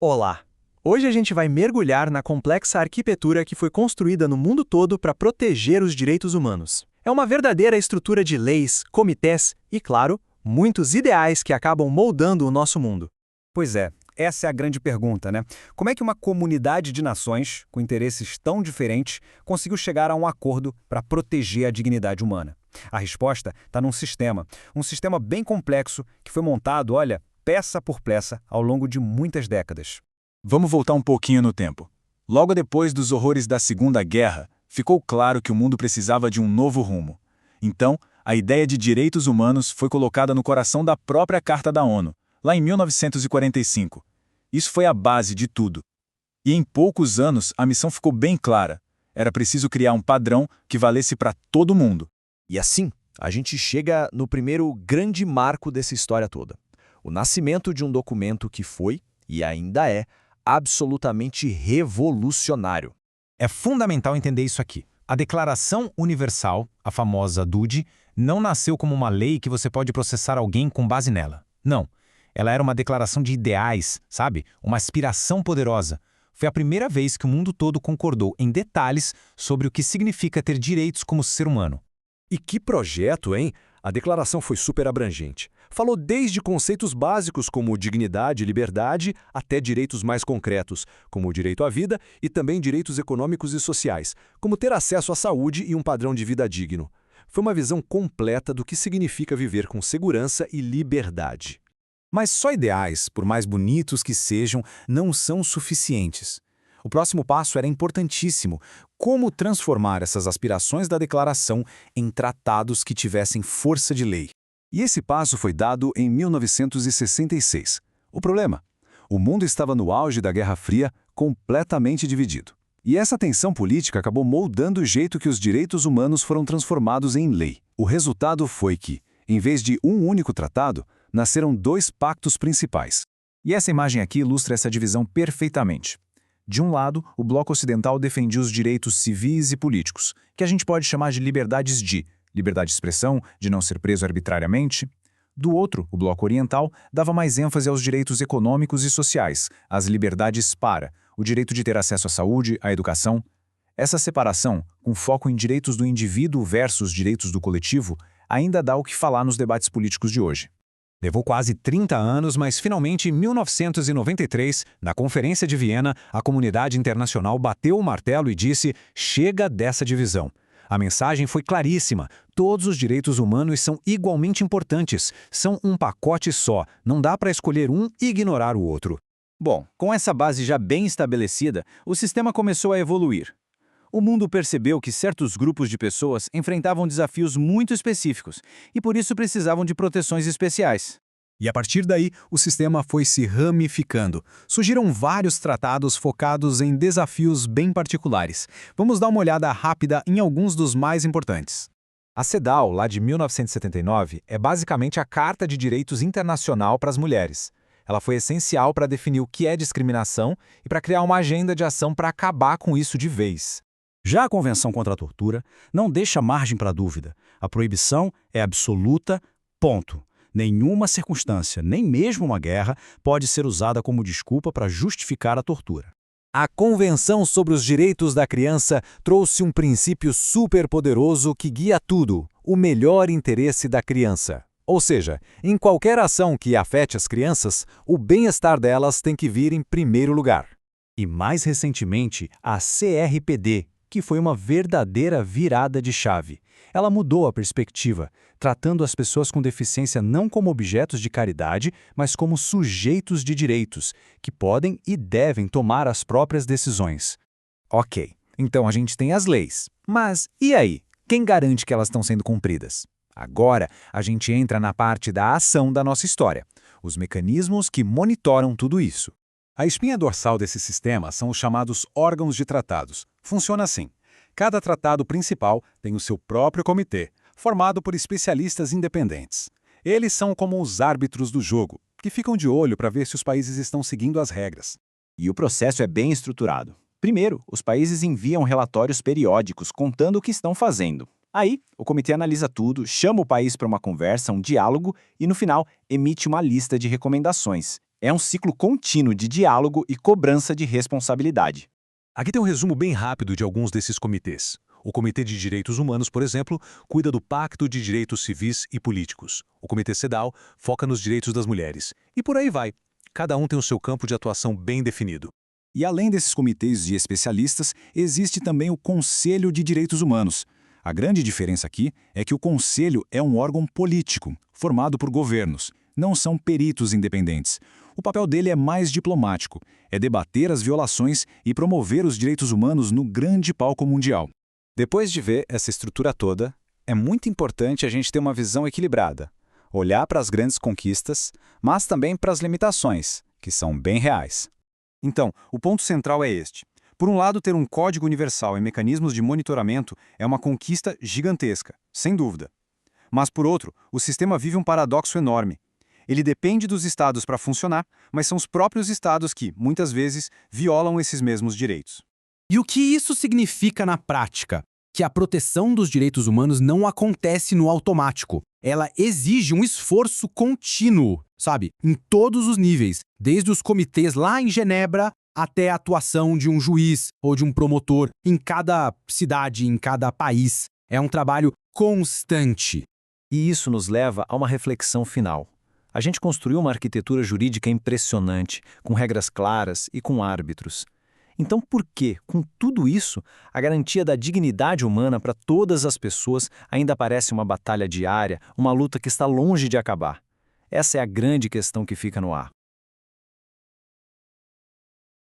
Olá! Hoje a gente vai mergulhar na complexa arquitetura que foi construída no mundo todo para proteger os direitos humanos. É uma verdadeira estrutura de leis, comitês e, claro, muitos ideais que acabam moldando o nosso mundo. Pois é, essa é a grande pergunta, né? Como é que uma comunidade de nações, com interesses tão diferentes, conseguiu chegar a um acordo para proteger a dignidade humana? A resposta está num sistema, um sistema bem complexo que foi montado, olha, peça por peça, ao longo de muitas décadas. Vamos voltar um pouquinho no tempo. Logo depois dos horrores da Segunda Guerra, ficou claro que o mundo precisava de um novo rumo. Então, a ideia de direitos humanos foi colocada no coração da própria Carta da ONU, lá em 1945. Isso foi a base de tudo. E em poucos anos, a missão ficou bem clara. Era preciso criar um padrão que valesse para todo mundo. E assim, a gente chega no primeiro grande marco dessa história toda. O nascimento de um documento que foi, e ainda é, absolutamente revolucionário. É fundamental entender isso aqui. A Declaração Universal, a famosa DUD, não nasceu como uma lei que você pode processar alguém com base nela. Não. Ela era uma declaração de ideais, sabe? Uma aspiração poderosa. Foi a primeira vez que o mundo todo concordou em detalhes sobre o que significa ter direitos como ser humano. E que projeto, hein? A declaração foi super abrangente. Falou desde conceitos básicos como dignidade e liberdade até direitos mais concretos, como o direito à vida e também direitos econômicos e sociais, como ter acesso à saúde e um padrão de vida digno. Foi uma visão completa do que significa viver com segurança e liberdade. Mas só ideais, por mais bonitos que sejam, não são suficientes. O próximo passo era importantíssimo: como transformar essas aspirações da declaração em tratados que tivessem força de lei. E esse passo foi dado em 1966. O problema? O mundo estava no auge da Guerra Fria, completamente dividido. E essa tensão política acabou moldando o jeito que os direitos humanos foram transformados em lei. O resultado foi que, em vez de um único tratado, nasceram dois pactos principais. E essa imagem aqui ilustra essa divisão perfeitamente. De um lado, o bloco ocidental defendia os direitos civis e políticos, que a gente pode chamar de liberdades de liberdade de expressão, de não ser preso arbitrariamente. Do outro, o bloco oriental dava mais ênfase aos direitos econômicos e sociais, às liberdades para, o direito de ter acesso à saúde, à educação. Essa separação, com foco em direitos do indivíduo versus direitos do coletivo, ainda dá o que falar nos debates políticos de hoje. Levou quase 30 anos, mas finalmente em 1993, na Conferência de Viena, a comunidade internacional bateu o martelo e disse: chega dessa divisão. A mensagem foi claríssima: todos os direitos humanos são igualmente importantes, são um pacote só, não dá para escolher um e ignorar o outro. Bom, com essa base já bem estabelecida, o sistema começou a evoluir. O mundo percebeu que certos grupos de pessoas enfrentavam desafios muito específicos e por isso precisavam de proteções especiais. E a partir daí, o sistema foi se ramificando. Surgiram vários tratados focados em desafios bem particulares. Vamos dar uma olhada rápida em alguns dos mais importantes. A CEDAW, lá de 1979, é basicamente a Carta de Direitos Internacional para as Mulheres. Ela foi essencial para definir o que é discriminação e para criar uma agenda de ação para acabar com isso de vez. Já a Convenção contra a Tortura não deixa margem para dúvida. A proibição é absoluta, ponto. Nenhuma circunstância, nem mesmo uma guerra, pode ser usada como desculpa para justificar a tortura. A Convenção sobre os Direitos da Criança trouxe um princípio superpoderoso que guia tudo: o melhor interesse da criança. Ou seja, em qualquer ação que afete as crianças, o bem-estar delas tem que vir em primeiro lugar. E mais recentemente, a CRPD, que foi uma verdadeira virada de chave. Ela mudou a perspectiva, tratando as pessoas com deficiência não como objetos de caridade, mas como sujeitos de direitos, que podem e devem tomar as próprias decisões. Ok, então a gente tem as leis. Mas e aí? Quem garante que elas estão sendo cumpridas? Agora, a gente entra na parte da ação da nossa história, os mecanismos que monitoram tudo isso. A espinha dorsal desse sistema são os chamados órgãos de tratados. Funciona assim: cada tratado principal tem o seu próprio comitê, formado por especialistas independentes. Eles são como os árbitros do jogo, que ficam de olho para ver se os países estão seguindo as regras. E o processo é bem estruturado. Primeiro, os países enviam relatórios periódicos contando o que estão fazendo. Aí, o comitê analisa tudo, chama o país para uma conversa, um diálogo e, no final, emite uma lista de recomendações. É um ciclo contínuo de diálogo e cobrança de responsabilidade. Aqui tem um resumo bem rápido de alguns desses comitês. O Comitê de Direitos Humanos, por exemplo, cuida do Pacto de Direitos Civis e Políticos. O Comitê CEDAW foca nos direitos das mulheres. E por aí vai. Cada um tem o seu campo de atuação bem definido. E além desses comitês de especialistas, existe também o Conselho de Direitos Humanos. A grande diferença aqui é que o Conselho é um órgão político, formado por governos. Não são peritos independentes. O papel dele é mais diplomático, é debater as violações e promover os direitos humanos no grande palco mundial. Depois de ver essa estrutura toda, é muito importante a gente ter uma visão equilibrada. Olhar para as grandes conquistas, mas também para as limitações, que são bem reais. Então, o ponto central é este. Por um lado, ter um código universal e mecanismos de monitoramento é uma conquista gigantesca, sem dúvida. Mas, por outro, o sistema vive um paradoxo enorme. Ele depende dos estados para funcionar, mas são os próprios estados que, muitas vezes, violam esses mesmos direitos. E o que isso significa na prática? Que a proteção dos direitos humanos não acontece no automático. Ela exige um esforço contínuo, sabe? Em todos os níveis, desde os comitês lá em Genebra até a atuação de um juiz ou de um promotor em cada cidade, em cada país. É um trabalho constante. E isso nos leva a uma reflexão final. A gente construiu uma arquitetura jurídica impressionante, com regras claras e com árbitros. Então, por que, com tudo isso, a garantia da dignidade humana para todas as pessoas ainda parece uma batalha diária, uma luta que está longe de acabar? Essa é a grande questão que fica no ar.